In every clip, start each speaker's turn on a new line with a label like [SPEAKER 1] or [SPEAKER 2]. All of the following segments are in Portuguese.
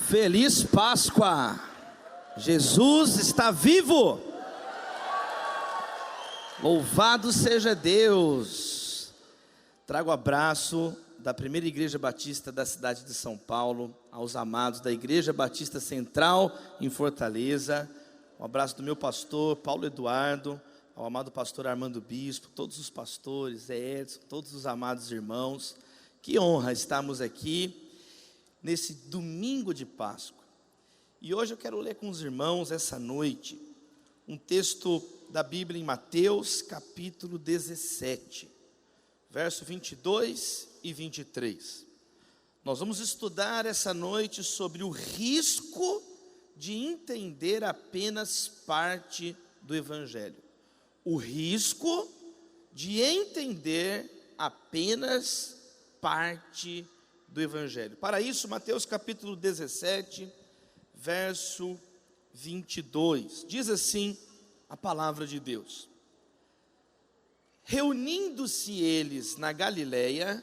[SPEAKER 1] Feliz Páscoa! Jesus está vivo! Louvado seja Deus! Trago abraço da primeira igreja batista da cidade de São Paulo, aos amados da Igreja Batista Central em Fortaleza. Um abraço do meu pastor Paulo Eduardo, ao amado pastor Armando Bispo, todos os pastores, Edson, todos os amados irmãos. Que honra estarmos aqui nesse domingo de Páscoa. E hoje eu quero ler com os irmãos essa noite um texto da Bíblia em Mateus capítulo 17, verso 22 e 23. Nós vamos estudar essa noite sobre o risco de entender apenas parte do Evangelho. O risco de entender apenas parte do Evangelho. Para isso, Mateus capítulo 17, verso 22, diz assim a palavra de Deus: reunindo-se eles na Galileia,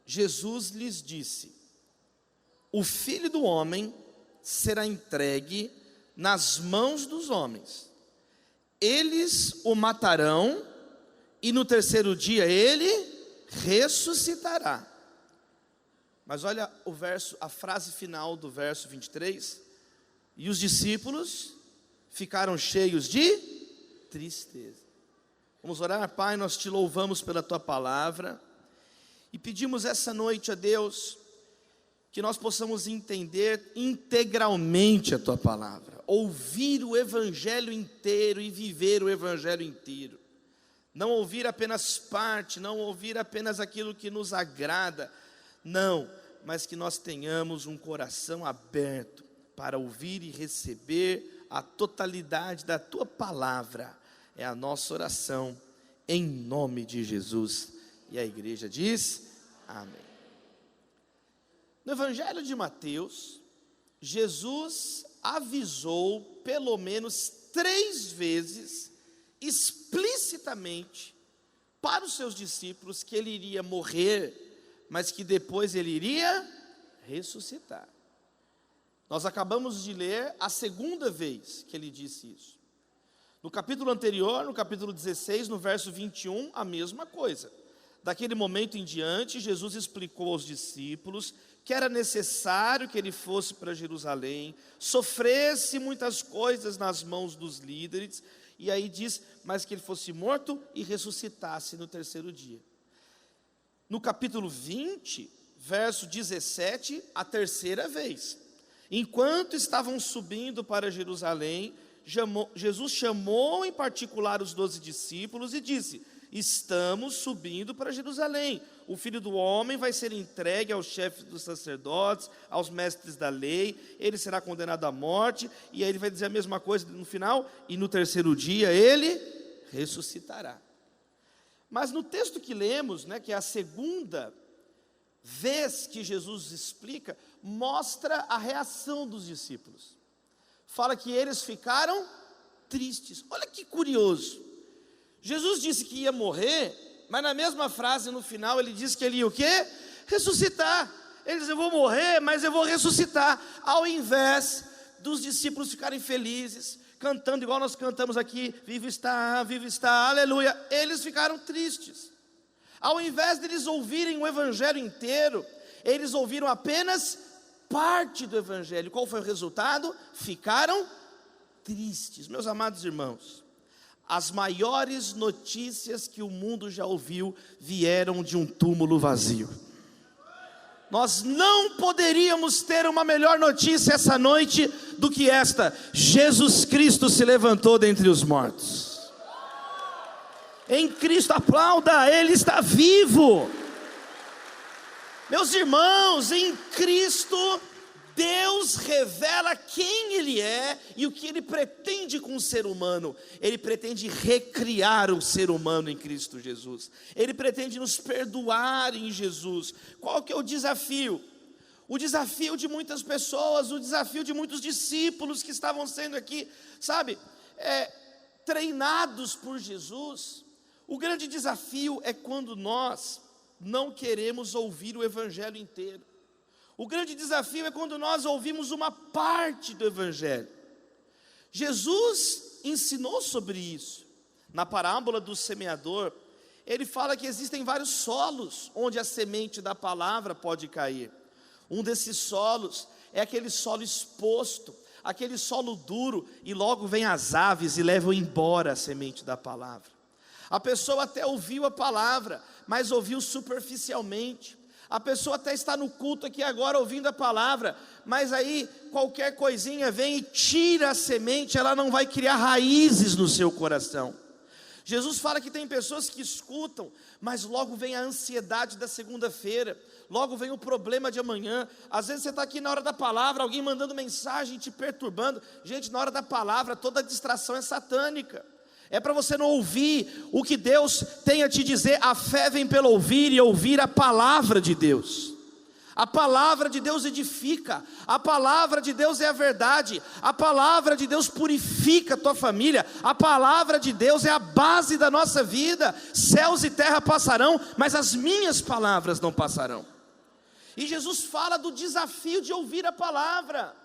[SPEAKER 1] Jesus lhes disse: o Filho do Homem será entregue nas mãos dos homens, eles o matarão, e no terceiro dia ele ressuscitará. Mas olha o verso, a frase final do verso 23. E os discípulos ficaram cheios de tristeza. Vamos orar. Pai, nós te louvamos pela tua palavra e pedimos essa noite a Deus que nós possamos entender integralmente a tua palavra, ouvir o Evangelho inteiro e viver o Evangelho inteiro. Não ouvir apenas parte, não ouvir apenas aquilo que nos agrada, não, mas que nós tenhamos um coração aberto para ouvir e receber a totalidade da tua palavra. É a nossa oração, em nome de Jesus. E a igreja diz, amém. No Evangelho de Mateus, Jesus avisou pelo menos 3 vezes, explicitamente, para os seus discípulos, que ele iria morrer, mas que depois ele iria ressuscitar. Nós acabamos de ler a segunda vez que ele disse isso. No capítulo anterior, no capítulo 16, no verso 21, a mesma coisa. Daquele momento em diante, Jesus explicou aos discípulos que era necessário que ele fosse para Jerusalém, sofresse muitas coisas nas mãos dos líderes, e aí diz, mas que ele fosse morto e ressuscitasse no terceiro dia. No capítulo 20, verso 17, a terceira vez. Enquanto estavam subindo para Jerusalém, Jesus chamou em particular os 12 discípulos e disse: estamos subindo para Jerusalém. O Filho do Homem vai ser entregue aos chefes dos sacerdotes, aos mestres da lei, ele será condenado à morte, e aí ele vai dizer a mesma coisa no final, e no terceiro dia ele ressuscitará. Mas no texto que lemos, que é a segunda vez que Jesus explica, mostra a reação dos discípulos. Fala que eles ficaram tristes. Olha que curioso. Jesus disse que ia morrer, mas na mesma frase no final ele disse que ele ia o quê? Ressuscitar. Ele diz: eu vou morrer, mas eu vou ressuscitar. Ao invés dos discípulos ficarem felizes, cantando igual nós cantamos aqui, vivo está, aleluia, eles ficaram tristes. Ao invés de eles ouvirem o Evangelho inteiro, eles ouviram apenas parte do Evangelho. Qual foi o resultado? Ficaram tristes. Meus amados irmãos, as maiores notícias que o mundo já ouviu vieram de um túmulo vazio. Nós não poderíamos ter uma melhor notícia essa noite do que esta: Jesus Cristo se levantou dentre os mortos. Em Cristo, aplauda, Ele está vivo. Meus irmãos, em Cristo, Deus revela quem Ele é e o que Ele pretende com o ser humano. Ele pretende recriar o ser humano em Cristo Jesus. Ele pretende nos perdoar em Jesus. Qual que é o desafio? O desafio de muitas pessoas, o desafio de muitos discípulos que estavam sendo aqui, treinados por Jesus. O grande desafio é quando nós não queremos ouvir o Evangelho inteiro. O grande desafio é quando nós ouvimos uma parte do Evangelho. Jesus ensinou sobre isso. Na parábola do semeador, ele fala que existem vários solos onde a semente da palavra pode cair. Um desses solos é aquele solo exposto, aquele solo duro, e logo vem as aves e levam embora a semente da palavra. A pessoa até ouviu a palavra, mas ouviu superficialmente. A pessoa até está no culto aqui agora ouvindo a palavra, mas aí qualquer coisinha vem e tira a semente, ela não vai criar raízes no seu coração. Jesus fala que tem pessoas que escutam, mas logo vem a ansiedade da segunda-feira, logo vem o problema de amanhã. Às vezes você está aqui na hora da palavra, alguém mandando mensagem, te perturbando. Gente, na hora da palavra, toda distração é satânica. É para você não ouvir o que Deus tem a te dizer. A fé vem pelo ouvir, e ouvir a palavra de Deus. A palavra de Deus edifica, a palavra de Deus é a verdade, a palavra de Deus purifica a tua família, a palavra de Deus é a base da nossa vida. Céus e terra passarão, mas as minhas palavras não passarão. E Jesus fala do desafio de ouvir a palavra.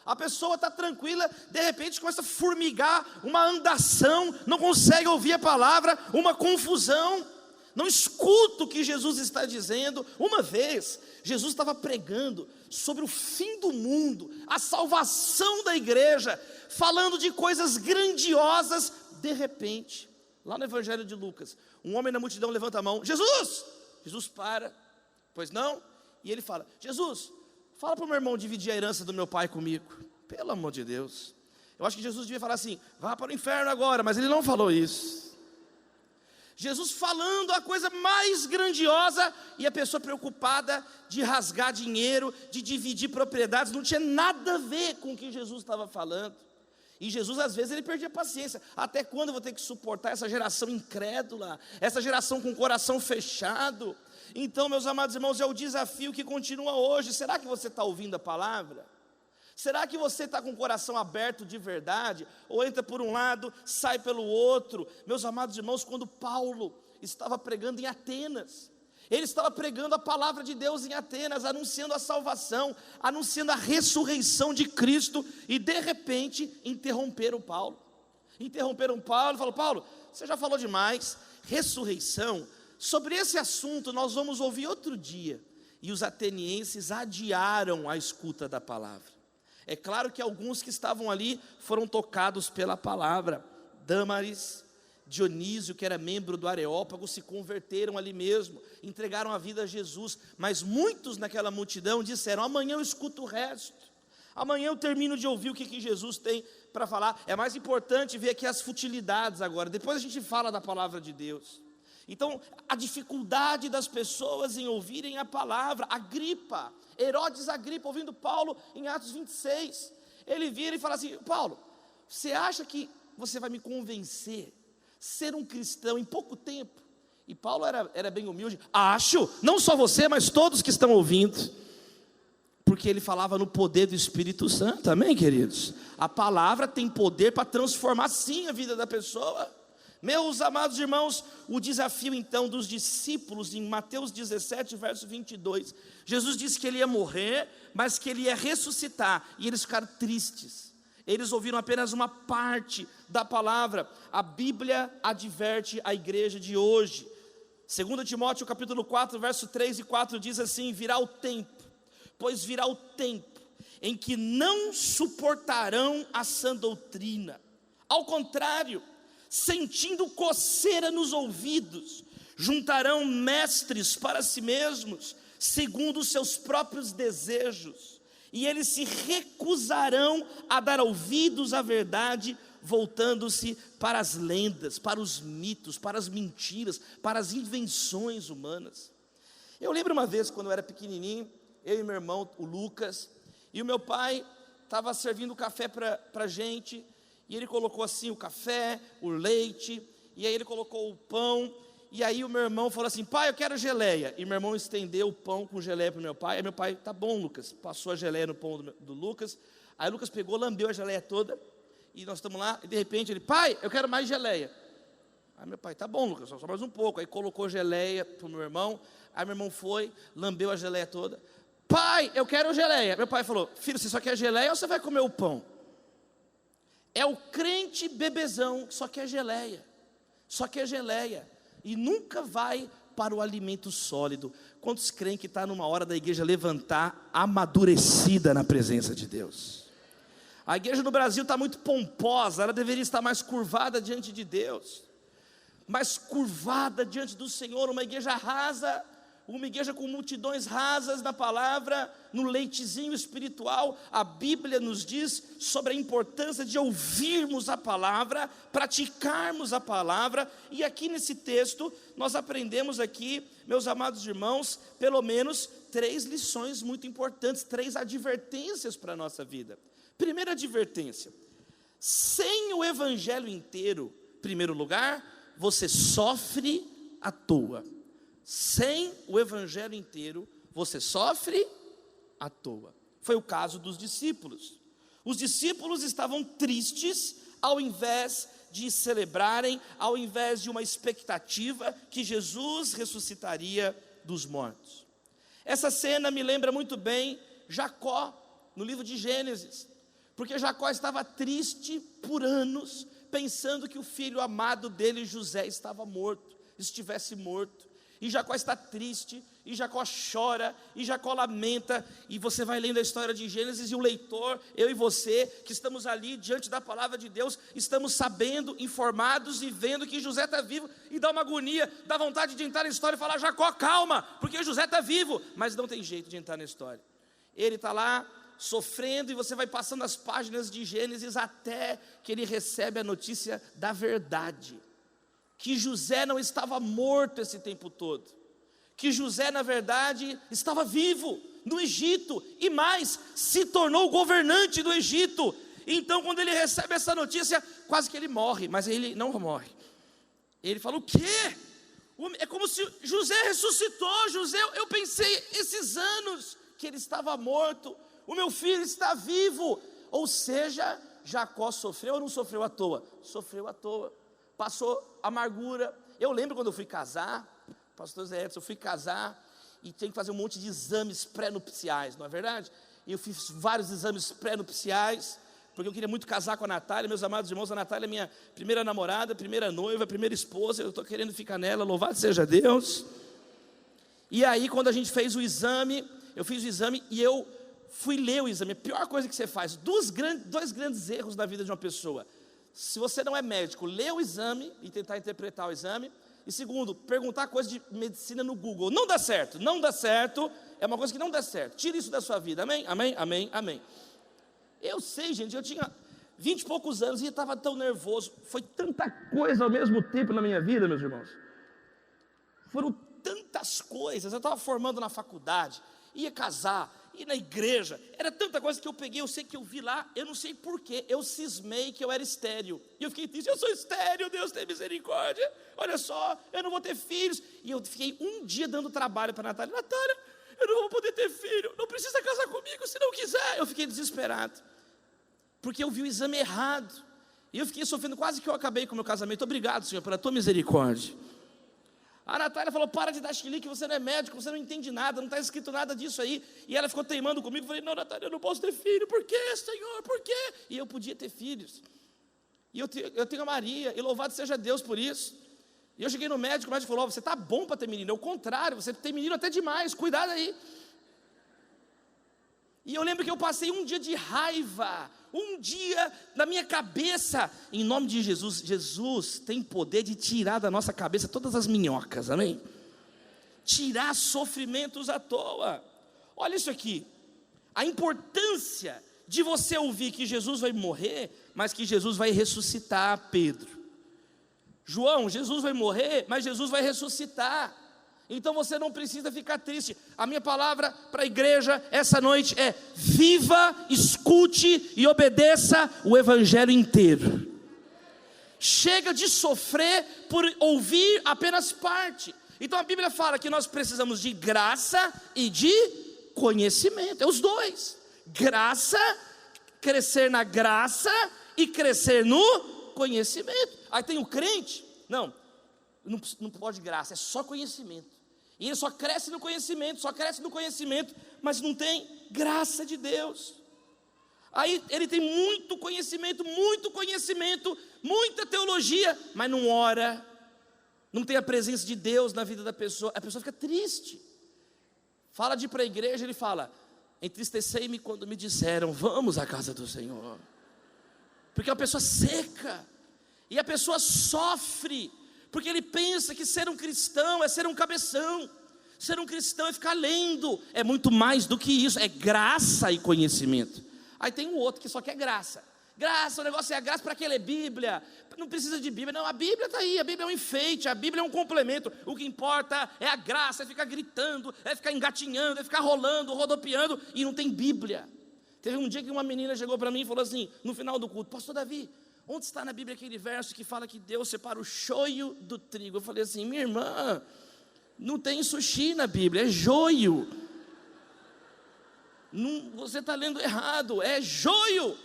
[SPEAKER 1] A pessoa está tranquila, de repente começa a formigar, uma andação, não consegue ouvir a palavra, uma confusão, não escuta o que Jesus está dizendo. Uma vez, Jesus estava pregando sobre o fim do mundo, a salvação da igreja, falando de coisas grandiosas. De repente, lá no Evangelho de Lucas, um homem na multidão levanta a mão: Jesus! Jesus para, pois não? E ele fala: Jesus, fala para o meu irmão dividir a herança do meu pai comigo. Pelo amor de Deus. Eu acho que Jesus devia falar assim: vá para o inferno agora, mas ele não falou isso. Jesus falando a coisa mais grandiosa, e a pessoa preocupada de rasgar dinheiro, de dividir propriedades, não tinha nada a ver com o que Jesus estava falando. E Jesus às vezes ele perdia paciência. Até quando eu vou ter que suportar essa geração incrédula, essa geração com o coração fechado? Então, meus amados irmãos, é o desafio que continua hoje. Será que você está ouvindo a palavra? Será que você está com o coração aberto de verdade? Ou entra por um lado, sai pelo outro? Meus amados irmãos, quando Paulo estava pregando em Atenas, ele estava pregando a palavra de Deus em Atenas, anunciando a salvação, anunciando a ressurreição de Cristo, e de repente interromperam Paulo. Interromperam Paulo e falaram: Paulo, você já falou demais, ressurreição, sobre esse assunto nós vamos ouvir outro dia. E os atenienses adiaram a escuta da palavra. É claro que alguns que estavam ali foram tocados pela palavra. Dâmaris, Dionísio, que era membro do Areópago, se converteram ali mesmo, entregaram a vida a Jesus. Mas muitos naquela multidão disseram: amanhã eu escuto o resto, amanhã eu termino de ouvir o que Jesus tem para falar. É mais importante ver aqui as futilidades agora, depois a gente fala da palavra de Deus. Então, a dificuldade das pessoas em ouvirem a palavra. Herodes Agripa, ouvindo Paulo em Atos 26, ele vira e fala assim: Paulo, você acha que você vai me convencer a ser um cristão em pouco tempo? E Paulo era bem humilde: acho, não só você, mas todos que estão ouvindo. Porque ele falava no poder do Espírito Santo, amém, queridos? A palavra tem poder para transformar sim a vida da pessoa. Meus amados irmãos, o desafio então dos discípulos em Mateus 17, verso 22, Jesus disse que ele ia morrer, mas que ele ia ressuscitar, e eles ficaram tristes. Eles ouviram apenas uma parte da palavra. A Bíblia adverte a igreja de hoje. 2 Timóteo capítulo 4, verso 3 e 4 diz assim: virá o tempo, pois virá o tempo em que não suportarão a sã doutrina. Ao contrário, sentindo coceira nos ouvidos, juntarão mestres para si mesmos, segundo os seus próprios desejos, e eles se recusarão a dar ouvidos à verdade, voltando-se para as lendas, para os mitos, para as mentiras, para as invenções humanas. Eu lembro uma vez, quando eu era pequenininho, eu e meu irmão, o Lucas, e o meu pai estava servindo café para a gente, e ele colocou assim o café, o leite, e aí ele colocou o pão, e aí o meu irmão falou assim: pai, eu quero geleia. E meu irmão estendeu o pão com geleia para o meu pai. Aí meu pai: tá bom, Lucas. Passou a geleia no pão do Lucas. Aí o Lucas pegou, lambeu a geleia toda, e nós estamos lá, e de repente ele: pai, eu quero mais geleia. Aí meu pai: tá bom, Lucas, só mais um pouco. Aí colocou geleia para o meu irmão. Aí meu irmão foi, lambeu a geleia toda. pai, eu quero geleia. Meu pai falou, filho, você só quer geleia ou você vai comer o pão? É o crente bebezão que só quer geleia. Só quer geleia. E nunca vai para o alimento sólido. Quantos creem que está numa hora da igreja levantar amadurecida na presença de Deus? A igreja no Brasil está muito pomposa, ela deveria estar mais curvada diante de Deus, mais curvada diante do Senhor, uma igreja rasa, uma igreja com multidões rasas na palavra, no leitezinho espiritual. A Bíblia nos diz sobre a importância de ouvirmos a palavra, praticarmos a palavra, e aqui nesse texto, nós aprendemos aqui, meus amados irmãos, pelo menos 3 lições muito importantes, 3 advertências para a nossa vida. Primeira advertência: sem o evangelho inteiro, em primeiro lugar, você sofre à toa. Sem o evangelho inteiro, você sofre à toa. Foi o caso dos discípulos. Os discípulos estavam tristes, ao invés de celebrarem, ao invés de uma expectativa que Jesus ressuscitaria dos mortos. Essa cena me lembra muito bem Jacó, no livro de Gênesis, porque Jacó estava triste por anos, pensando que o filho amado dele, José, estava morto, estivesse morto. E Jacó está triste, e Jacó chora, e Jacó lamenta, e você vai lendo a história de Gênesis, e o leitor, eu e você, que estamos ali diante da palavra de Deus, estamos sabendo, informados e vendo que José está vivo, e dá uma agonia, dá vontade de entrar na história e falar, Jacó, calma, porque José está vivo, mas não tem jeito de entrar na história. Ele está lá, sofrendo, e você vai passando as páginas de Gênesis, até que ele recebe a notícia da verdade, que José não estava morto esse tempo todo, que José na verdade estava vivo no Egito, e mais, se tornou governante do Egito. Então quando ele recebe essa notícia, quase que ele morre, mas ele não morre. Ele fala, o quê? É como se José ressuscitou. José, eu pensei esses anos que ele estava morto, o meu filho está vivo. Ou seja, Jacó sofreu ou não sofreu à toa? Sofreu à toa, passou amargura. Eu lembro quando eu fui casar, pastor Zé Edson, eu fui casar e tinha que fazer um monte de exames pré-nupciais, não é verdade? E eu fiz vários exames pré-nupciais, porque eu queria muito casar com a Natália. Meus amados irmãos, a Natália é minha primeira namorada, primeira noiva, primeira esposa, eu estou querendo ficar nela, louvado seja Deus. E aí quando a gente fez o exame, eu fiz o exame e eu fui ler o exame. A pior coisa que você faz, dois grandes erros na vida de uma pessoa: se você não é médico, ler o exame e tentar interpretar o exame, e segundo, perguntar coisa de medicina no Google. Não dá certo, não dá certo, é uma coisa que não dá certo. Tira isso da sua vida, amém? Amém, amém, amém. Eu sei, gente, eu tinha 20 e poucos anos e estava tão nervoso. Foi tanta coisa ao mesmo tempo na minha vida, meus irmãos. Foram tantas coisas. Eu estava formando na faculdade, ia casar, ia na igreja, era tanta coisa que eu peguei. Eu sei que eu vi lá, eu não sei porquê, eu cismei que eu era estéril, e eu fiquei triste, eu sou estéril, Deus tem misericórdia, olha só, eu não vou ter filhos. E eu fiquei um dia dando trabalho para a Natália, Natália, eu não vou poder ter filho, não precisa casar comigo se não quiser. Eu fiquei desesperado, porque eu vi o exame errado, e eu fiquei sofrendo, quase que eu acabei com o meu casamento. Obrigado, Senhor, pela tua misericórdia. A Natália falou, para de dar chilique, você não é médico, você não entende nada, não está escrito nada disso aí. E ela ficou teimando comigo, eu falei, não, Natália, eu não posso ter filho. Por quê, Senhor, por quê? E eu podia ter filhos, e eu tenho a Maria, e louvado seja Deus por isso. E eu cheguei no médico, o médico falou, você está bom para ter menino. É o contrário, você tem menino até demais, cuidado aí. E eu lembro que eu passei um dia de raiva, um dia na minha cabeça, em nome de Jesus. Jesus tem poder de tirar da nossa cabeça todas as minhocas, amém? Tirar sofrimentos à toa. Olha isso aqui, a importância de você ouvir que Jesus vai morrer, mas que Jesus vai ressuscitar. Pedro, João, Jesus vai morrer, mas Jesus vai ressuscitar. Então você não precisa ficar triste. A minha palavra para a igreja essa noite é: viva, escute e obedeça o evangelho inteiro. Chega de sofrer por ouvir apenas parte. Então a Bíblia fala que nós precisamos de graça e de conhecimento. É os dois. Graça, crescer na graça e crescer no conhecimento. Aí tem o crente, não pode graça, é só conhecimento. E ele só cresce no conhecimento, mas não tem graça de Deus. Aí ele tem muito conhecimento, muita teologia, mas não ora, não tem a presença de Deus na vida da pessoa, a pessoa fica triste. Fala de ir para a igreja, ele fala: entristecei-me quando me disseram, vamos à casa do Senhor. Porque é uma pessoa seca, e a pessoa sofre, porque ele pensa que ser um cristão é ser um cabeção, ser um cristão é ficar lendo, é muito mais do que isso, é graça e conhecimento. Aí tem um outro que só quer graça, o negócio é a graça para quem lê Bíblia, não precisa de Bíblia, não, a Bíblia está aí, a Bíblia é um enfeite, a Bíblia é um complemento, o que importa é a graça, é ficar gritando, é ficar engatinhando, é ficar rolando, rodopiando, e não tem Bíblia. Teve um dia que uma menina chegou para mim e falou assim, no final do culto: pastor Davi, onde está na Bíblia aquele verso que fala que Deus separa o joio do trigo? Eu falei assim: minha irmã, não tem sushi na Bíblia, é joio. Não, você está lendo errado, é joio.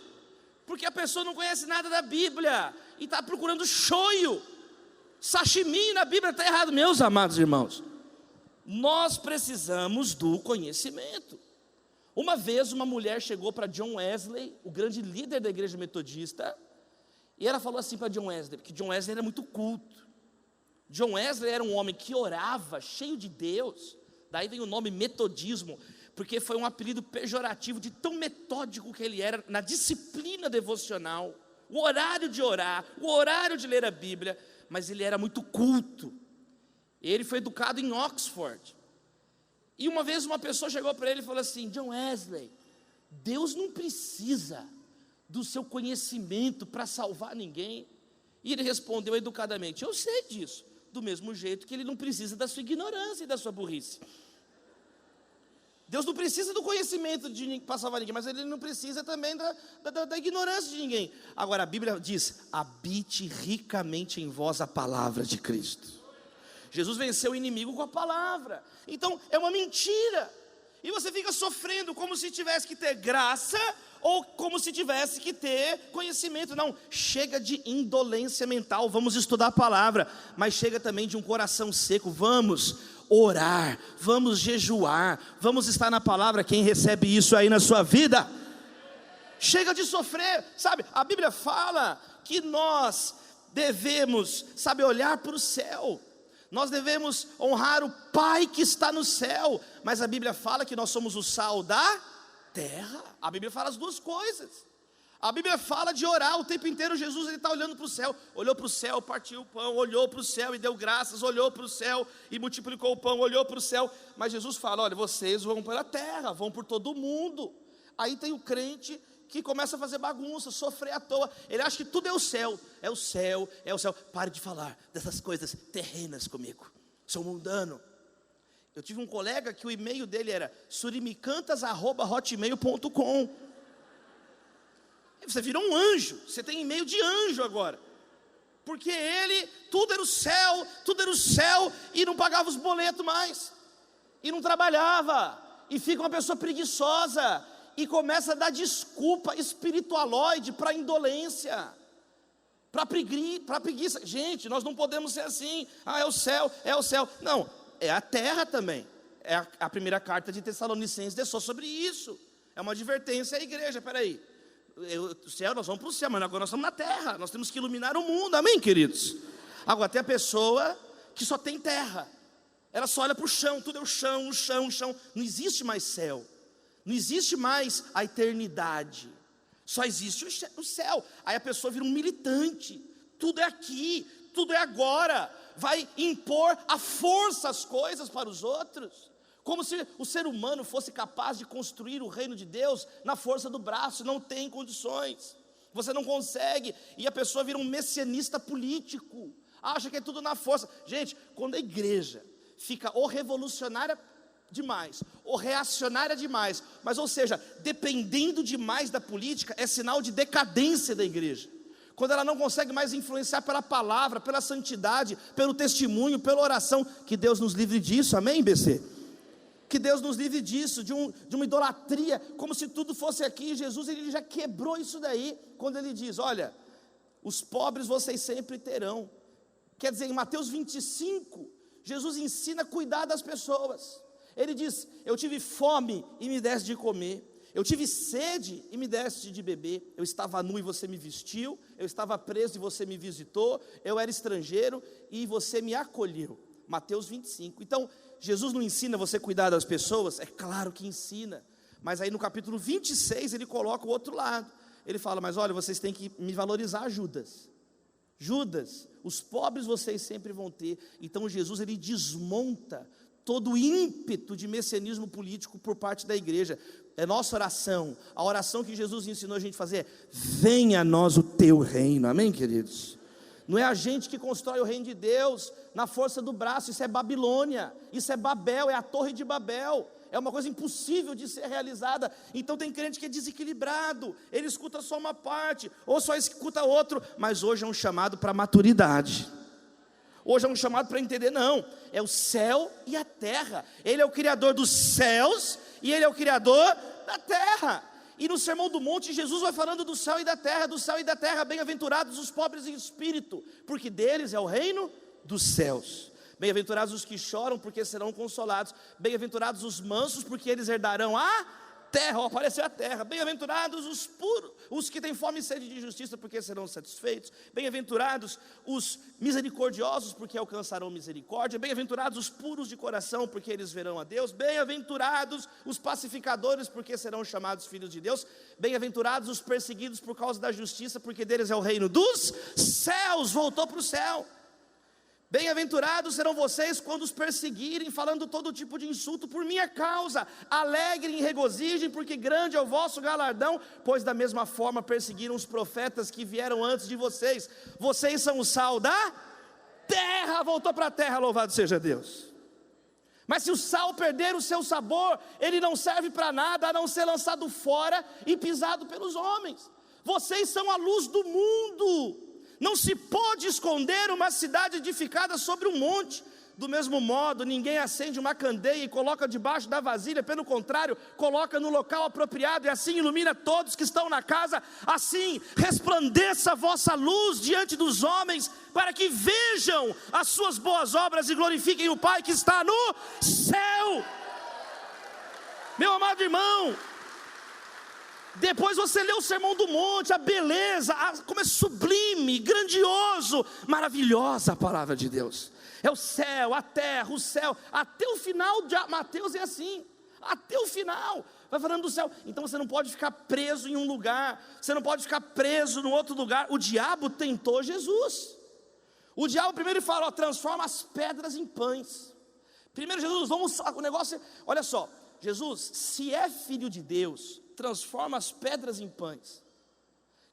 [SPEAKER 1] Porque a pessoa não conhece nada da Bíblia e está procurando shoyu, sashimi na Bíblia, está errado. Meus amados irmãos, nós precisamos do conhecimento. Uma vez uma mulher chegou para John Wesley, o grande líder da igreja metodista, e ela falou assim para John Wesley, porque John Wesley era muito culto. John Wesley era um homem que orava, cheio de Deus. Daí vem o nome metodismo, porque foi um apelido pejorativo de tão metódico que ele era na disciplina devocional, o horário de orar, o horário de ler a Bíblia, mas ele era muito culto. Ele foi educado em Oxford. E uma vez uma pessoa chegou para ele e falou assim: John Wesley, Deus não precisa do seu conhecimento para salvar ninguém. E ele respondeu educadamente: eu sei disso, do mesmo jeito que ele não precisa da sua ignorância e da sua burrice. Deus não precisa do conhecimento para salvar ninguém, mas ele não precisa também da ignorância de ninguém. Agora a Bíblia diz: habite ricamente em vós a palavra de Cristo. Jesus venceu o inimigo com a palavra. Então é uma mentira. E você fica sofrendo como se tivesse que ter graça ou como se tivesse que ter conhecimento. Não, chega de indolência mental, vamos estudar a palavra, mas chega também de um coração seco. Vamos orar, vamos jejuar, vamos estar na palavra. Quem recebe isso aí na sua vida? Chega de sofrer, sabe? A Bíblia fala que nós devemos, sabe, olhar para o céu. Nós devemos honrar o Pai que está no céu, mas a Bíblia fala que nós somos o sal da terra. A Bíblia fala as duas coisas. A Bíblia fala de orar o tempo inteiro. Jesus está olhando para o céu, olhou para o céu, partiu o pão, olhou para o céu e deu graças, olhou para o céu e multiplicou o pão, olhou para o céu. Mas Jesus fala: olha, vocês vão pela terra, vão por todo o mundo. Aí tem o crente que começa a fazer bagunça, sofrer à toa. Ele acha que tudo é o céu, é o céu, é o céu. Pare de falar dessas coisas terrenas comigo, sou mundano. Eu tive um colega que o e-mail dele era surimicantas@hotmail.com. Você virou um anjo, você tem e-mail de anjo agora. Porque ele, tudo era o céu, e não pagava os boletos mais, e não trabalhava, e fica uma pessoa preguiçosa, e começa a dar desculpa espiritualoide para a indolência, para preguiça. Gente, nós não podemos ser assim. É o céu. Não, é a terra também. A primeira carta de Tessalonicenses deixou sobre isso. É uma advertência à igreja. Peraí, o céu, nós vamos para o céu, mas agora nós estamos na terra. Nós temos que iluminar o mundo, amém, queridos? Agora tem a pessoa que só tem terra, ela só olha para o chão, tudo é o chão. Não existe mais céu, não existe mais a eternidade, só existe o céu. Aí a pessoa vira um militante, tudo é aqui, tudo é agora, vai impor à força as coisas para os outros, como se o ser humano fosse capaz de construir o reino de Deus na força do braço. Não tem condições, você não consegue. E a pessoa vira um messianista político, acha que é tudo na força. Gente, quando a igreja fica ou revolucionária demais, ou reacionária demais, mas ou seja, dependendo demais da política, é sinal de decadência da igreja. Quando ela não consegue mais influenciar pela palavra, pela santidade, pelo testemunho, pela oração. Que Deus nos livre disso, amém, BC? Que Deus nos livre disso, de uma idolatria, como se tudo fosse aqui. Jesus, ele já quebrou isso daí, quando ele diz: olha, os pobres vocês sempre terão. Quer dizer, em Mateus 25, Jesus ensina a cuidar das pessoas. Ele diz: eu tive fome e me deste de comer, eu tive sede e me deste de beber, eu estava nu e você me vestiu, eu estava preso e você me visitou, eu era estrangeiro e você me acolheu. Mateus 25. Então, Jesus não ensina você a cuidar das pessoas? É claro que ensina, mas aí no capítulo 26 ele coloca o outro lado. Ele fala: mas olha, vocês têm que me valorizar, Judas. Judas, os pobres vocês sempre vão ter. Então Jesus, ele desmonta todo o ímpeto de messianismo político por parte da igreja. É nossa oração, a oração que Jesus ensinou a gente a fazer é: venha a nós o teu reino. Amém, queridos? Não é a gente que constrói o reino de Deus na força do braço. Isso é Babilônia, isso é Babel, é a torre de Babel. É uma coisa impossível de ser realizada. Então tem crente que é desequilibrado, ele escuta só uma parte, ou só escuta outro. Mas hoje é um chamado para maturidade. Hoje é um chamado para entender: não, é o céu e a terra. Ele é o criador dos céus e ele é o criador da terra. E no Sermão do Monte, Jesus vai falando do céu e da terra, do céu e da terra. Bem-aventurados os pobres em espírito, porque deles é o reino dos céus. Bem-aventurados os que choram, porque serão consolados. Bem-aventurados os mansos, porque eles herdarão a terra. Ó, apareceu a terra. Bem-aventurados os puros, os que têm fome e sede de justiça, porque serão satisfeitos. Bem-aventurados os misericordiosos, porque alcançarão misericórdia. Bem-aventurados os puros de coração, porque eles verão a Deus. Bem-aventurados os pacificadores, porque serão chamados filhos de Deus. Bem-aventurados os perseguidos por causa da justiça, porque deles é o reino dos céus. Voltou para o céu. Bem-aventurados serão vocês quando os perseguirem, falando todo tipo de insulto por minha causa. Alegrem e regozijem, porque grande é o vosso galardão, pois da mesma forma perseguiram os profetas que vieram antes de vocês. Vocês são o sal da terra. Voltou para a terra, louvado seja Deus. Mas se o sal perder o seu sabor, ele não serve para nada, a não ser lançado fora e pisado pelos homens. Vocês são a luz do mundo. Não se pode esconder uma cidade edificada sobre um monte. Do mesmo modo, ninguém acende uma candeia e coloca debaixo da vasilha. Pelo contrário, coloca no local apropriado, e assim ilumina todos que estão na casa. Assim resplandeça a vossa luz diante dos homens, para que vejam as suas boas obras e glorifiquem o Pai que está no céu. Meu amado irmão, depois você lê o Sermão do Monte, a beleza, como é sublime, grandioso, maravilhosa a palavra de Deus. É o céu, a terra, o céu, até o final de Mateus é assim, até o final, vai falando do céu. Então você não pode ficar preso em um lugar, você não pode ficar preso em outro lugar. O diabo tentou Jesus. O diabo primeiro fala: ó, transforma as pedras em pães. Primeiro Jesus, o negócio, olha só, Jesus, se é filho de Deus, transforma as pedras em pães.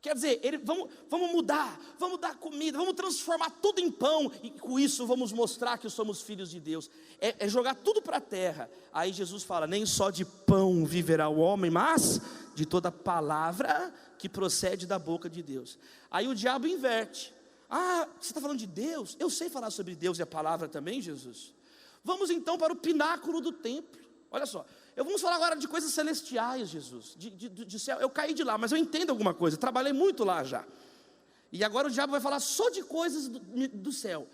[SPEAKER 1] Quer dizer, vamos mudar, vamos dar comida, vamos transformar tudo em pão, e com isso vamos mostrar que somos filhos de Deus. É jogar tudo para a terra. Aí Jesus fala: nem só de pão viverá o homem, mas de toda palavra que procede da boca de Deus. Aí o diabo inverte: ah, você está falando de Deus? Eu sei falar sobre Deus e a palavra também, Jesus. Vamos então para o pináculo do templo. Olha só, vamos falar agora de coisas celestiais, Jesus, de céu. Eu caí de lá, mas eu entendo alguma coisa, trabalhei muito lá já. E agora o diabo vai falar só de coisas do céu.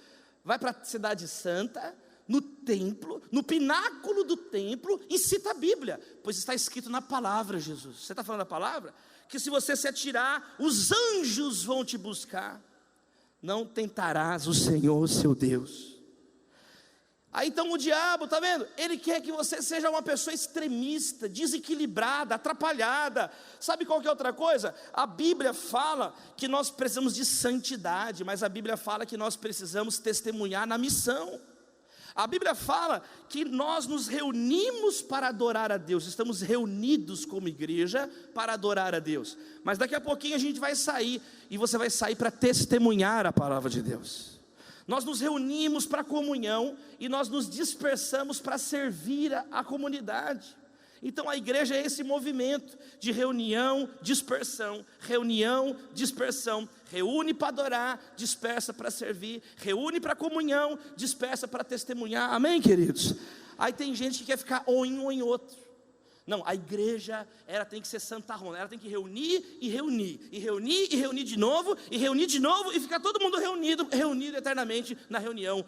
[SPEAKER 1] Vai para a cidade santa, no templo, no pináculo do templo, e cita a Bíblia, pois está escrito na palavra, Jesus. Você está falando da palavra? Que se você se atirar, os anjos vão te buscar. Não tentarás o Senhor, seu Deus. Aí então o diabo, está vendo? Ele quer que você seja uma pessoa extremista, desequilibrada, atrapalhada. Sabe qual que é outra coisa? A Bíblia fala que nós precisamos de santidade, mas a Bíblia fala que nós precisamos testemunhar na missão. A Bíblia fala que nós nos reunimos para adorar a Deus, estamos reunidos como igreja para adorar a Deus. Mas daqui a pouquinho a gente vai sair, e você vai sair para testemunhar a palavra de Deus. Nós nos reunimos para comunhão e nós nos dispersamos para servir a comunidade. Então a igreja é esse movimento de reunião, dispersão, reúne para adorar, dispersa para servir, reúne para comunhão, dispersa para testemunhar. Amém, queridos? Aí tem gente que quer ficar ou em um ou em outro. Não, a igreja, ela tem que ser santarrona, ela tem que reunir e reunir, e reunir e reunir de novo, e ficar todo mundo reunido eternamente na reunião.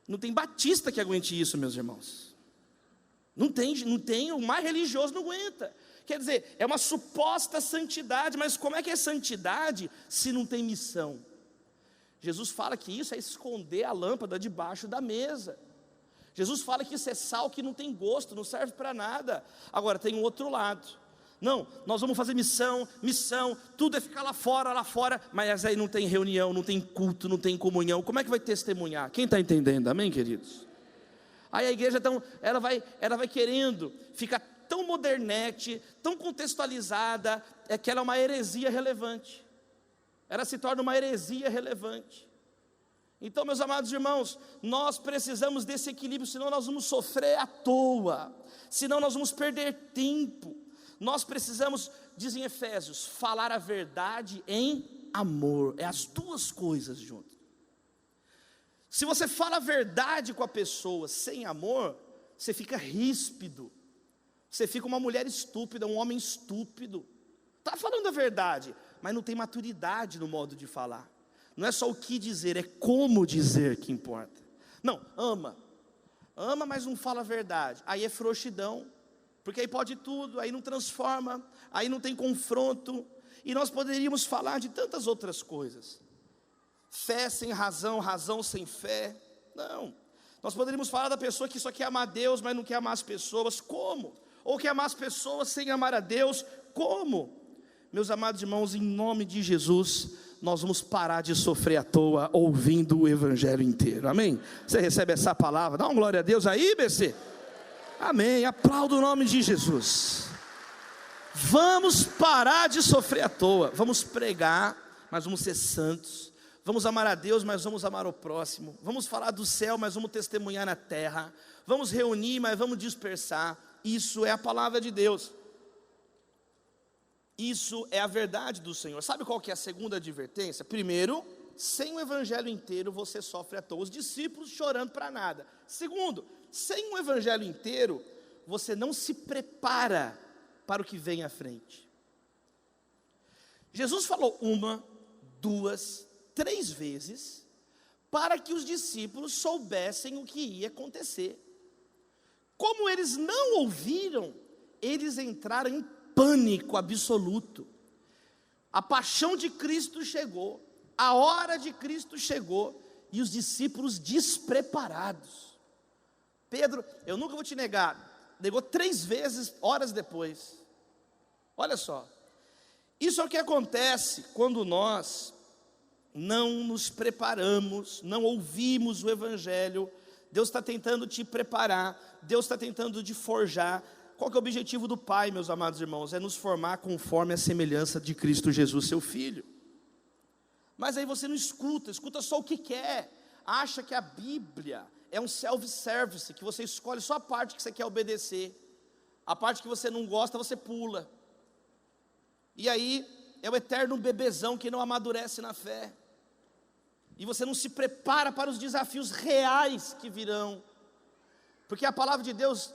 [SPEAKER 1] Não tem batista que aguente isso, meus irmãos. Não tem, o mais religioso não aguenta. Quer dizer, é uma suposta santidade, mas como é que é santidade se não tem missão? Jesus fala que isso é esconder a lâmpada debaixo da mesa. Jesus fala que isso é sal que não tem gosto, não serve para nada. Agora tem um outro lado. Não, nós vamos fazer missão, tudo é ficar lá fora, mas aí não tem reunião, não tem culto, não tem comunhão. Como é que vai testemunhar? Quem está entendendo? Amém, queridos? Aí a igreja, então, ela vai querendo ficar tão modernete, tão contextualizada, que ela é uma heresia relevante. Ela se torna uma heresia relevante. Então, meus amados irmãos, nós precisamos desse equilíbrio, senão nós vamos sofrer à toa, senão nós vamos perder tempo. Nós precisamos, dizem Efésios, falar a verdade em amor, é as duas coisas juntas. Se você fala a verdade com a pessoa sem amor, você fica ríspido, você fica uma mulher estúpida, um homem estúpido. Está falando a verdade, mas não tem maturidade no modo de falar. Não é só o que dizer, é como dizer que importa. Não, ama, mas não fala a verdade, aí é frouxidão, porque aí pode tudo, aí não transforma, aí não tem confronto, e nós poderíamos falar de tantas outras coisas. Fé sem razão, razão sem fé, não. Nós poderíamos falar da pessoa que só quer amar a Deus, mas não quer amar as pessoas, como? Ou quer amar as pessoas sem amar a Deus, como? Meus amados irmãos, em nome de Jesus, nós vamos parar de sofrer à toa, ouvindo o Evangelho inteiro, amém? Você recebe essa palavra? Dá uma glória a Deus aí, BC? Amém, aplauda o nome de Jesus. Vamos parar de sofrer à toa, vamos pregar, mas vamos ser santos. Vamos amar a Deus, mas vamos amar o próximo. Vamos falar do céu, mas vamos testemunhar na terra. Vamos reunir, mas vamos dispersar. Isso é a palavra de Deus. Isso é a verdade do Senhor. Sabe qual que é a segunda advertência? Primeiro, sem o evangelho inteiro você sofre à toa. Os discípulos chorando para nada. Segundo, sem o evangelho inteiro você não se prepara para o que vem à frente. Jesus falou 1, 2, 3 vezes para que os discípulos soubessem o que ia acontecer. Como eles não ouviram, eles entraram em pânico absoluto. A paixão de Cristo chegou, a hora de Cristo chegou, e os discípulos despreparados. Pedro, eu nunca vou te negar, negou 3 vezes, horas depois. Olha só, isso é o que acontece quando nós não nos preparamos, não ouvimos o Evangelho. Deus está tentando te preparar, Deus está tentando te forjar. Qual que é o objetivo do Pai, meus amados irmãos? É nos formar conforme a semelhança de Cristo Jesus, seu Filho. Mas aí você não escuta só o que quer, acha que a Bíblia é um self-service, que você escolhe só a parte que você quer obedecer, a parte que você não gosta você pula, e aí é o eterno bebezão que não amadurece na fé, e você não se prepara para os desafios reais que virão, porque a palavra de Deus,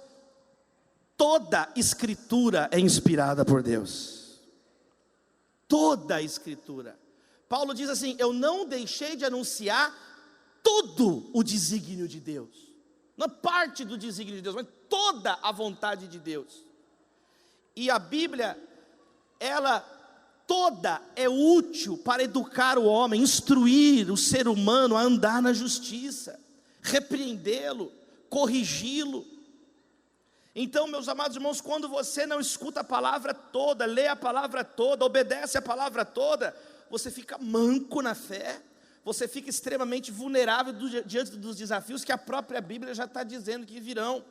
[SPEAKER 1] toda escritura é inspirada por Deus, toda a escritura. Paulo diz assim: eu não deixei de anunciar todo o desígnio de Deus, não é parte do desígnio de Deus, mas toda a vontade de Deus. E a Bíblia, ela toda é útil para educar o homem, instruir o ser humano a andar na justiça, repreendê-lo, corrigi-lo. Então, meus amados irmãos, quando você não escuta a palavra toda, lê a palavra toda, obedece a palavra toda, você fica manco na fé, você fica extremamente vulnerável diante dos desafios que a própria Bíblia já está dizendo que virão.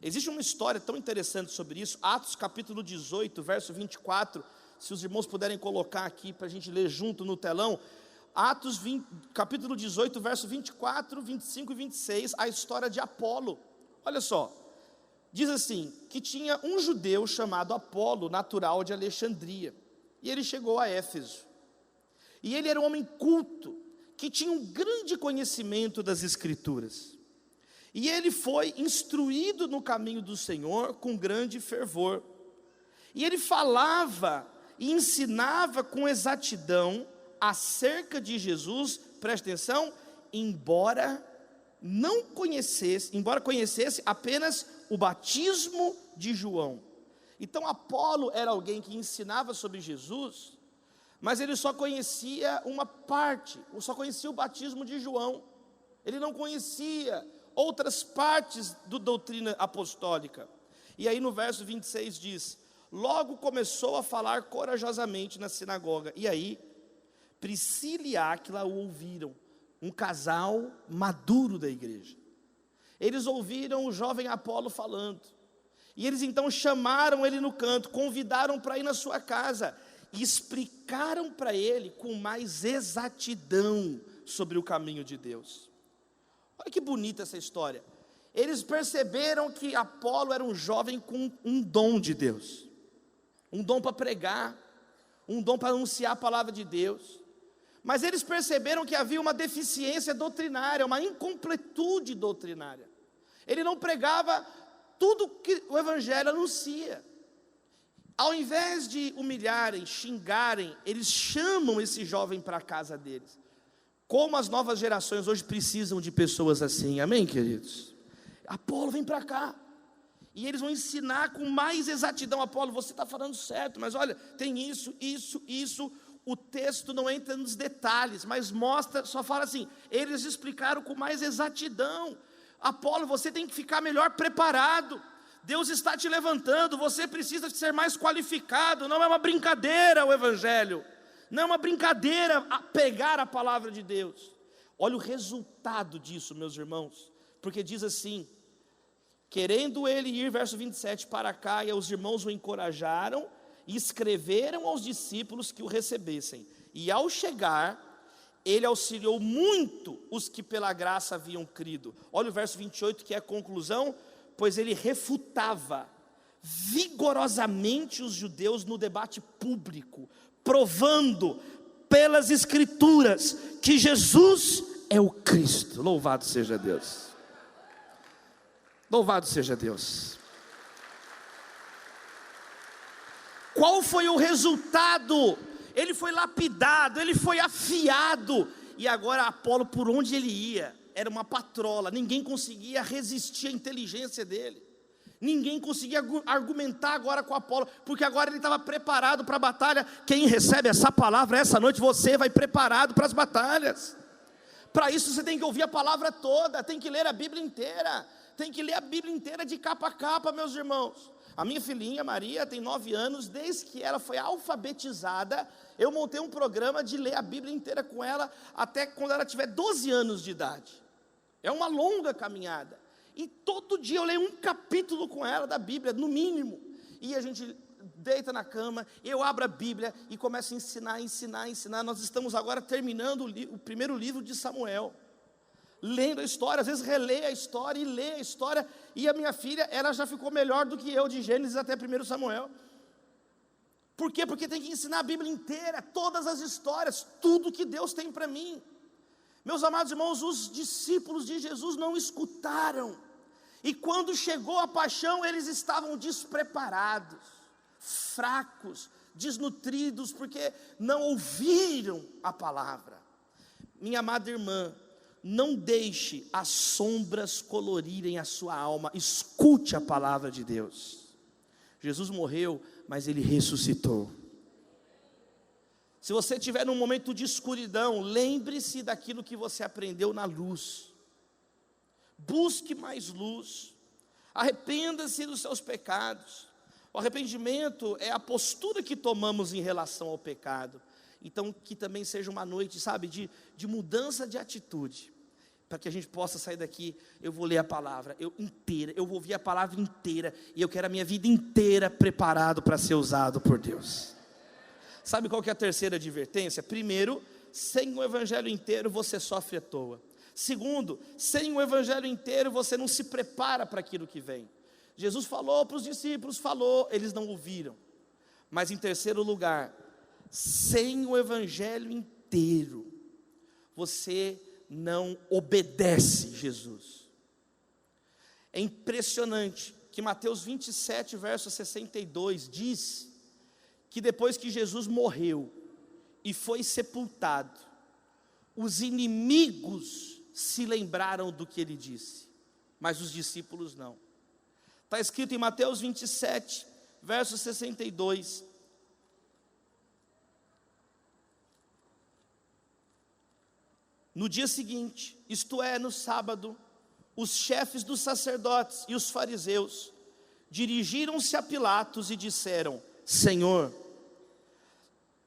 [SPEAKER 1] Existe uma história tão interessante sobre isso, Atos capítulo 18, verso 24, se os irmãos puderem colocar aqui para a gente ler junto no telão, Atos capítulo 18, verso 24, 25 e 26, a história de Apolo. Olha só, diz assim, que tinha um judeu chamado Apolo, natural de Alexandria, e ele chegou a Éfeso. E ele era um homem culto, que tinha um grande conhecimento das Escrituras. E ele foi instruído no caminho do Senhor com grande fervor. E ele falava e ensinava com exatidão acerca de Jesus, presta atenção, embora não conhecesse, embora conhecesse apenas o batismo de João. Então Apolo era alguém que ensinava sobre Jesus, mas ele só conhecia uma parte, só conhecia o batismo de João. Ele não conhecia outras partes da doutrina apostólica. E aí no verso 26 diz: logo começou a falar corajosamente na sinagoga. E aí Priscila e Áquila o ouviram, um casal maduro da igreja. Eles ouviram o jovem Apolo falando, e eles então chamaram ele no canto, convidaram para ir na sua casa, e explicaram para ele com mais exatidão sobre o caminho de Deus. Olha que bonita essa história. Eles perceberam que Apolo era um jovem com um dom de Deus, um dom para pregar, um dom para anunciar a palavra de Deus. Mas eles perceberam que havia uma deficiência doutrinária, uma incompletude doutrinária. Ele não pregava tudo que o evangelho anuncia. Ao invés de humilharem, xingarem, eles chamam esse jovem para a casa deles. Como as novas gerações hoje precisam de pessoas assim, amém, queridos? Apolo, vem para cá. E eles vão ensinar com mais exatidão. Apolo, você está falando certo, mas olha, tem isso. O texto não entra nos detalhes, mas mostra, só fala assim, eles explicaram com mais exatidão. Apolo, você tem que ficar melhor preparado. Deus está te levantando, você precisa ser mais qualificado. Não é uma brincadeira o evangelho, não é uma brincadeira pegar a palavra de Deus. Olha o resultado disso, meus irmãos, porque diz assim: querendo ele ir, verso 27, para cá, e os irmãos o encorajaram, e escreveram aos discípulos que o recebessem. E ao chegar, ele auxiliou muito os que pela graça haviam crido. Olha o verso 28, que é a conclusão: pois ele refutava vigorosamente os judeus no debate público, provando pelas escrituras que Jesus é o Cristo. Louvado seja Deus. Louvado seja Deus. Qual foi o resultado? Ele foi lapidado, ele foi afiado, e agora Apolo, por onde ele ia, era uma patrola. Ninguém conseguia resistir à inteligência dele, ninguém conseguia argumentar agora com Apolo, porque agora ele estava preparado para a batalha. Quem recebe essa palavra essa noite, você vai preparado para as batalhas. Para isso você tem que ouvir a palavra toda, tem que ler a Bíblia inteira, tem que ler a Bíblia inteira de capa a capa, meus irmãos. A minha filhinha Maria tem 9 anos, desde que ela foi alfabetizada, eu montei um programa de ler a Bíblia inteira com ela, até quando ela tiver 12 anos de idade. É uma longa caminhada, e todo dia eu leio um capítulo com ela da Bíblia, no mínimo, e a gente deita na cama, eu abro a Bíblia e começo a ensinar. Nós estamos agora terminando o primeiro livro de Samuel, lendo a história, às vezes relê a história e lê a história, e a minha filha, ela já ficou melhor do que eu, de Gênesis até 1 Samuel. Por quê? Porque tem que ensinar a Bíblia inteira, todas as histórias, tudo que Deus tem para mim. Meus amados irmãos, os discípulos de Jesus não escutaram, e quando chegou a paixão, eles estavam despreparados, fracos, desnutridos, porque não ouviram a palavra. Minha amada irmã, não deixe as sombras colorirem a sua alma, escute a palavra de Deus. Jesus morreu, mas ele ressuscitou. Se você estiver num momento de escuridão, lembre-se daquilo que você aprendeu na luz. Busque mais luz, arrependa-se dos seus pecados. O arrependimento é a postura que tomamos em relação ao pecado. Então que também seja uma noite, sabe, de mudança de atitude, para que a gente possa sair daqui. Eu vou ler a palavra inteira, eu vou ouvir a palavra inteira, e eu quero a minha vida inteira preparado para ser usado por Deus. Sabe qual que é a terceira advertência? Primeiro, sem o evangelho inteiro você sofre à toa. Segundo, sem o evangelho inteiro você não se prepara para aquilo que vem. Jesus falou para os discípulos, falou, eles não ouviram. Mas em terceiro lugar, sem o evangelho inteiro você não obedece Jesus. É impressionante que Mateus 27, verso 62 diz que depois que Jesus morreu e foi sepultado, os inimigos se lembraram do que ele disse, mas os discípulos não. Está escrito em Mateus 27, verso 62. No dia seguinte, isto é, no sábado, os chefes dos sacerdotes e os fariseus dirigiram-se a Pilatos e disseram: Senhor,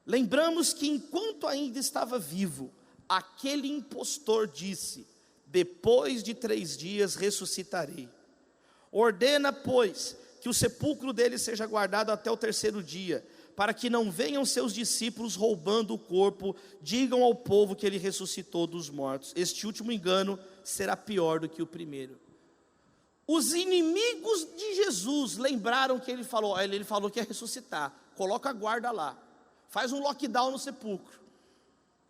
[SPEAKER 1] lembramos que enquanto ainda estava vivo, aquele impostor disse: depois de 3 dias ressuscitarei. Ordena, pois, que o sepulcro dele seja guardado até o 3º dia, para que não venham seus discípulos roubando o corpo, digam ao povo que ele ressuscitou dos mortos. Este último engano será pior do que o primeiro. Os inimigos de Jesus lembraram que ele falou que ia ressuscitar. Coloca a guarda lá, faz um lockdown no sepulcro,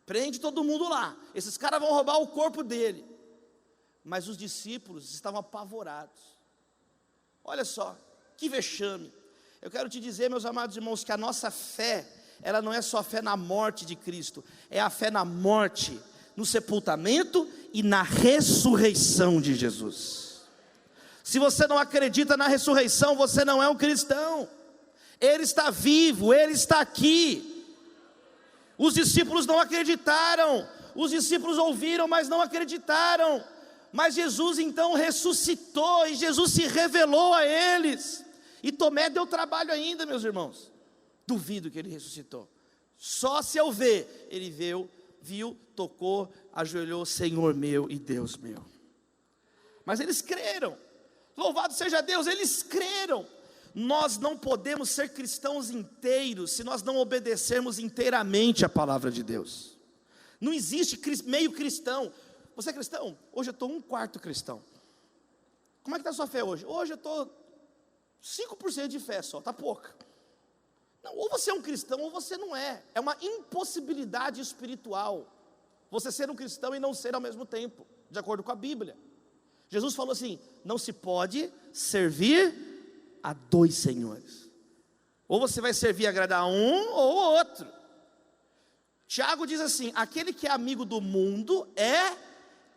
[SPEAKER 1] prende todo mundo lá, esses caras vão roubar o corpo dele. Mas os discípulos estavam apavorados. Olha só, que vexame. Eu quero te dizer, meus amados irmãos, que a nossa fé, ela não é só fé na morte de Cristo, é a fé na morte, no sepultamento e na ressurreição de Jesus. Se você não acredita na ressurreição, você não é um cristão. Ele está vivo, ele está aqui. Os discípulos não acreditaram, os discípulos ouviram, mas não acreditaram. Mas Jesus então ressuscitou, e Jesus se revelou a eles. E Tomé deu trabalho ainda, meus irmãos. Duvido que ele ressuscitou. Só se eu ver, ele viu, tocou, ajoelhou: Senhor meu e Deus meu. Mas eles creram. Louvado seja Deus, eles creram. Nós não podemos ser cristãos inteiros se nós não obedecermos inteiramente a palavra de Deus. Não existe meio cristão. Você é cristão? Hoje eu estou 1/4 cristão. Como é que está a sua fé hoje? Hoje eu estou 5% de fé só, está pouca. Não, ou você é um cristão ou você não é. É uma impossibilidade espiritual você ser um cristão e não ser ao mesmo tempo, de acordo com a Bíblia. Jesus falou assim: não se pode servir a 2 senhores. Ou você vai servir e agradar um ou o outro. Tiago diz assim: aquele que é amigo do mundo é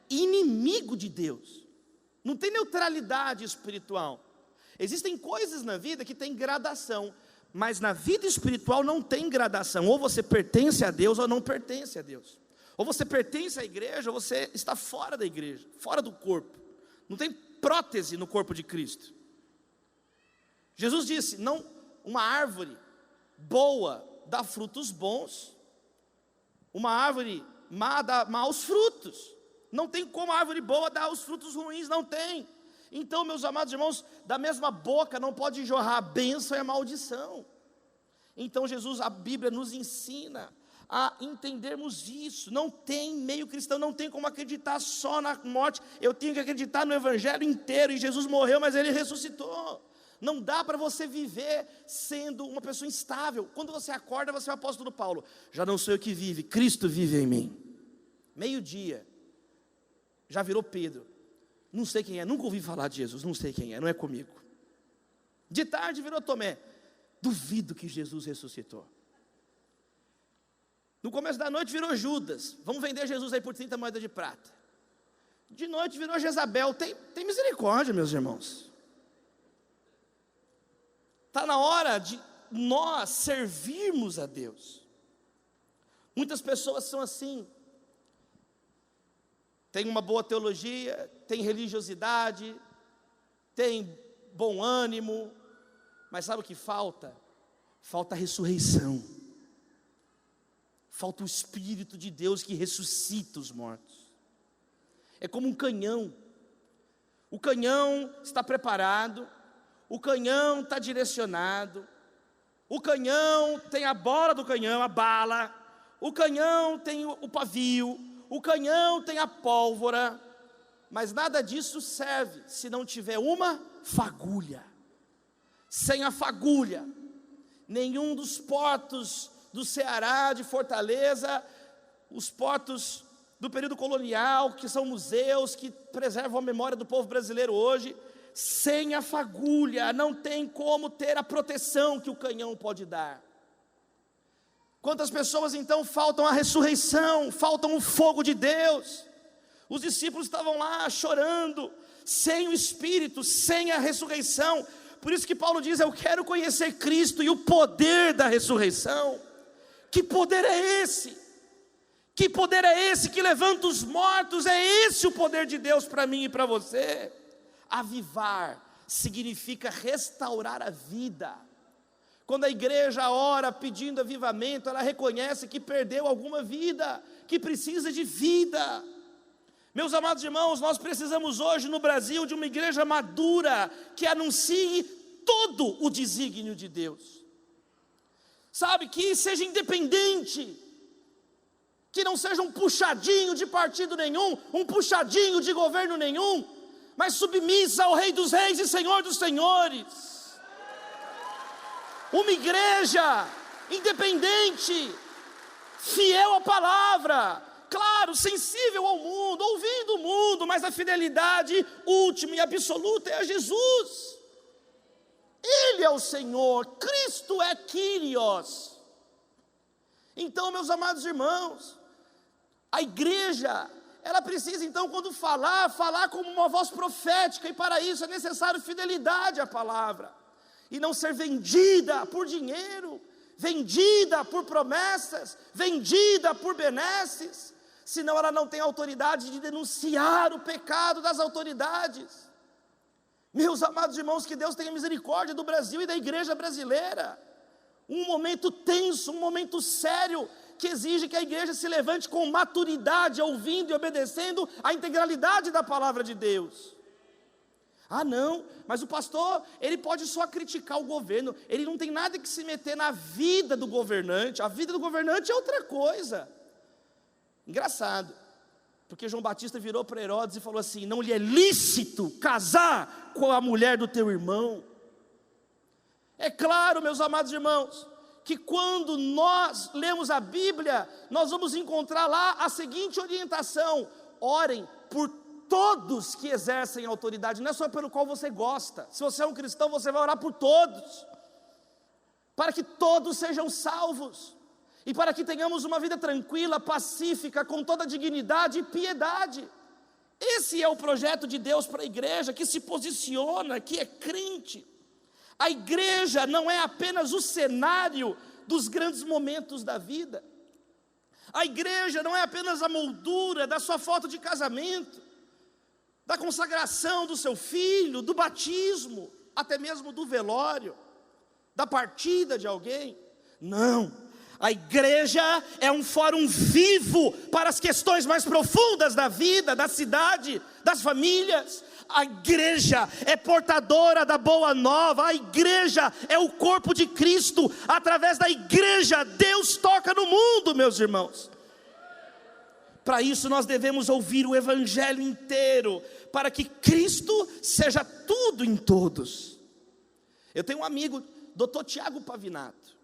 [SPEAKER 1] inimigo de Deus. Não tem neutralidade espiritual. Existem coisas na vida que tem gradação, mas na vida espiritual não tem gradação. Ou você pertence a Deus ou não pertence a Deus. Ou você pertence à igreja ou você está fora da igreja, fora do corpo. Não tem prótese no corpo de Cristo. Jesus disse: não, uma árvore boa dá frutos bons, uma árvore má dá maus frutos. Não tem como a árvore boa dar os frutos ruins, não tem. Então, meus amados irmãos, da mesma boca não pode jorrar a bênção e a maldição. Então Jesus, a Bíblia nos ensina a entendermos isso. Não tem meio cristão, não tem como acreditar só na morte. Eu tenho que acreditar no Evangelho inteiro. E Jesus morreu, mas Ele ressuscitou. Não dá para você viver sendo uma pessoa instável. Quando você acorda, você é o apóstolo Paulo: já não sou eu que vive, Cristo vive em mim. Meio-dia, já virou Pedro: não sei quem é, nunca ouvi falar de Jesus, não sei quem é, não é comigo. De tarde virou Tomé: duvido que Jesus ressuscitou. No começo da noite virou Judas: vamos vender Jesus aí por 30 moedas de prata. De noite virou Jezabel. Tem misericórdia, meus irmãos. Está na hora de nós servirmos a Deus. Muitas pessoas são assim. Tem uma boa teologia, tem religiosidade, tem bom ânimo, mas sabe o que falta? Falta a ressurreição. Falta o Espírito de Deus que ressuscita os mortos. É como um canhão. O canhão está preparado, o canhão está direcionado, o canhão tem a bola do canhão, a bala, o canhão tem o pavio, o canhão tem a pólvora, mas nada disso serve se não tiver uma fagulha. Sem a fagulha, nenhum dos portos do Ceará, de Fortaleza, os portos do período colonial, que são museus, que preservam a memória do povo brasileiro hoje, sem a fagulha, não tem como ter a proteção que o canhão pode dar. Quantas pessoas então faltam a ressurreição, faltam o fogo de Deus? Os discípulos estavam lá chorando, sem o Espírito, sem a ressurreição. Por isso que Paulo diz: eu quero conhecer Cristo e o poder da ressurreição. Que poder é esse? Que poder é esse que levanta os mortos? É esse o poder de Deus para mim e para você. Avivar significa restaurar a vida. Quando a igreja ora pedindo avivamento, ela reconhece que perdeu alguma vida, que precisa de vida. Meus amados irmãos, nós precisamos hoje no Brasil de uma igreja madura, que anuncie todo o desígnio de Deus. Sabe, que seja independente, que não seja um puxadinho de partido nenhum, um puxadinho de governo nenhum, mas submissa ao Rei dos Reis e Senhor dos Senhores. Uma igreja independente, fiel à palavra, claro, sensível ao mundo, ouvindo o mundo, mas a fidelidade última e absoluta é a Jesus. Ele é o Senhor, Cristo é Kyrios. Então, meus amados irmãos, a igreja, ela precisa então, quando falar como uma voz profética, e para isso é necessário fidelidade à palavra, e não ser vendida por dinheiro, vendida por promessas, vendida por benesses, senão ela não tem autoridade de denunciar o pecado das autoridades. Meus amados irmãos, que Deus tenha misericórdia do Brasil e da igreja brasileira. Um momento tenso, um momento sério, que exige que a igreja se levante com maturidade, ouvindo e obedecendo a integralidade da palavra de Deus. Ah não, mas o pastor, ele pode só criticar o governo, ele não tem nada que se meter na vida do governante. A vida do governante é outra coisa. Engraçado, porque João Batista virou para Herodes e falou assim: não lhe é lícito casar com a mulher do teu irmão. É claro, meus amados irmãos, que quando nós lemos a Bíblia, nós vamos encontrar lá a seguinte orientação: orem por todos que exercem autoridade, não é só pelo qual você gosta. Se você é um cristão, você vai orar por todos, para que todos sejam salvos, e para que tenhamos uma vida tranquila, pacífica, com toda dignidade e piedade. Esse é o projeto de Deus para a igreja, que se posiciona, que é crente. A igreja não é apenas o cenário dos grandes momentos da vida. A igreja não é apenas a moldura da sua foto de casamento, da consagração do seu filho, do batismo, até mesmo do velório, da partida de alguém. Não, a igreja é um fórum vivo para as questões mais profundas da vida, da cidade, das famílias. A igreja é portadora da boa nova, a igreja é o corpo de Cristo. Através da igreja, Deus toca no mundo, meus irmãos. Para isso nós devemos ouvir o evangelho inteiro, para que Cristo seja tudo em todos. Eu tenho um amigo, Dr. Tiago Pavinato.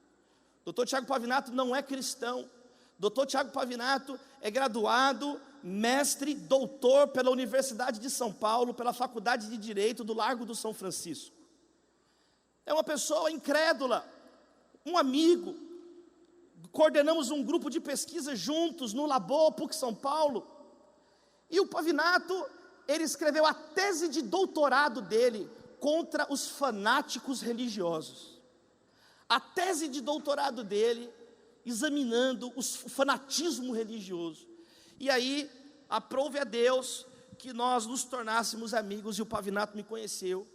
[SPEAKER 1] Dr. Tiago Pavinato não é cristão. Dr. Tiago Pavinato é graduado, mestre, doutor pela Universidade de São Paulo, pela Faculdade de Direito do Largo do São Francisco. É uma pessoa incrédula, um amigo. Coordenamos um grupo de pesquisa juntos no Labor PUC São Paulo. E o Pavinato, ele escreveu a tese de doutorado dele contra os fanáticos religiosos. A tese de doutorado dele, examinando o fanatismo religioso. E aí, aprove a Deus que nós nos tornássemos amigos, e o Pavinato me conheceu,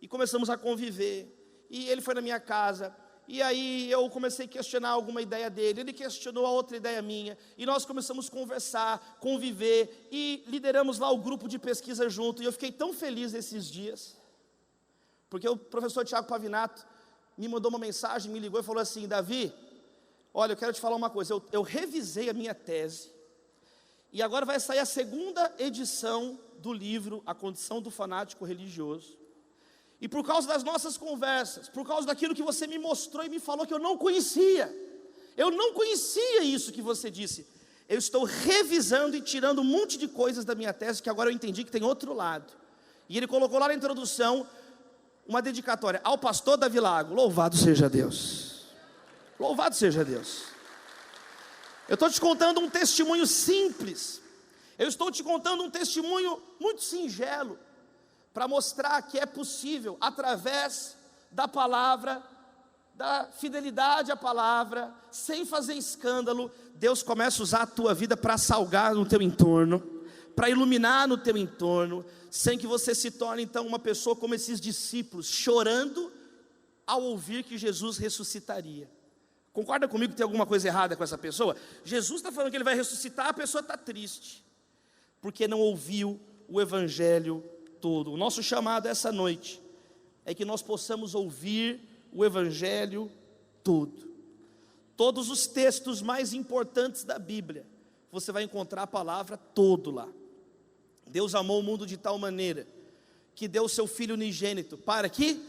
[SPEAKER 1] e começamos a conviver, e ele foi na minha casa, e aí eu comecei a questionar alguma ideia dele, ele questionou a outra ideia minha, e nós começamos a conversar, conviver, e lideramos lá o grupo de pesquisa junto, e eu fiquei tão feliz esses dias, porque o professor Tiago Pavinato me mandou uma mensagem, me ligou e falou assim: Davi, olha, eu quero te falar uma coisa, eu revisei a minha tese, e agora vai sair a segunda edição do livro A Condição do Fanático Religioso, e por causa das nossas conversas, por causa daquilo que você me mostrou e me falou que eu não conhecia isso que você disse, eu estou revisando e tirando um monte de coisas da minha tese, que agora eu entendi que tem outro lado. E ele colocou lá na introdução uma dedicatória ao pastor Davi Lago. Louvado seja Deus, louvado seja Deus. Eu estou te contando um testemunho simples, Eu estou te contando um testemunho muito singelo, para mostrar que é possível, através da palavra, da fidelidade à palavra, sem fazer escândalo, Deus começa a usar a tua vida para salgar no teu entorno, para iluminar no teu entorno, sem que você se torne então uma pessoa como esses discípulos, chorando ao ouvir que Jesus ressuscitaria. Concorda comigo que tem alguma coisa errada com essa pessoa? Jesus está falando que ele vai ressuscitar, a pessoa está triste, porque não ouviu o evangelho todo. O nosso chamado essa noite é que nós possamos ouvir o evangelho todo. Todos os textos mais importantes da Bíblia, você vai encontrar a palavra todo lá. Deus amou o mundo de tal maneira, que deu o seu Filho unigênito, para que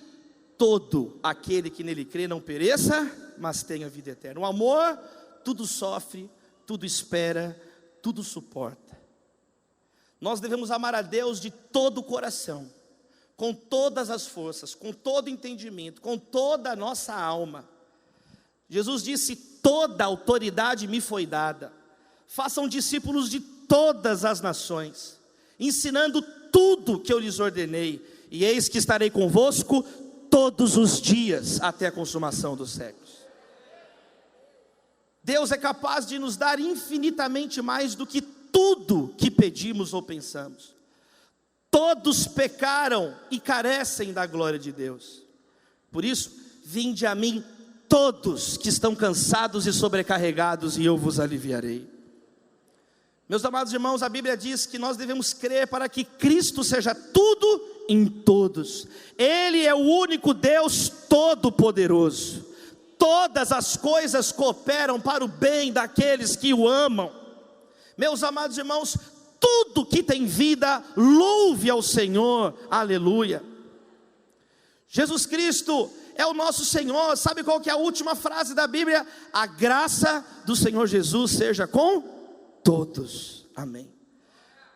[SPEAKER 1] todo aquele que nele crê não pereça, mas tenha vida eterna. O amor tudo sofre, tudo espera, tudo suporta. Nós devemos amar a Deus de todo o coração, com todas as forças, com todo o entendimento, com toda a nossa alma. Jesus disse: toda autoridade me foi dada, façam discípulos de todas as nações, ensinando tudo que eu lhes ordenei, e eis que estarei convosco todos os dias, até a consumação dos séculos. Deus é capaz de nos dar infinitamente mais do que tudo que pedimos ou pensamos. Todos pecaram e carecem da glória de Deus. Por isso, vinde a mim todos que estão cansados e sobrecarregados, e eu vos aliviarei. Meus amados irmãos, a Bíblia diz que nós devemos crer para que Cristo seja tudo em todos. Ele é o único Deus todo-poderoso. Todas as coisas cooperam para o bem daqueles que o amam. Meus amados irmãos, tudo que tem vida, louve ao Senhor, aleluia. Jesus Cristo é o nosso Senhor. Sabe qual que é a última frase da Bíblia? A graça do Senhor Jesus seja com todos, amém.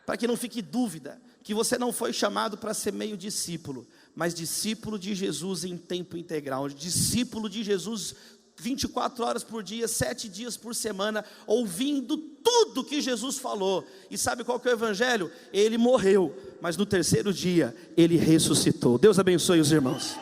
[SPEAKER 1] Para que não fique dúvida, que você não foi chamado para ser meio discípulo, mas discípulo de Jesus em tempo integral, discípulo de Jesus 24 horas por dia, 7 dias por semana, ouvindo tudo que Jesus falou. E sabe qual que é o evangelho? Ele morreu, mas no terceiro dia, ele ressuscitou. Deus abençoe os irmãos.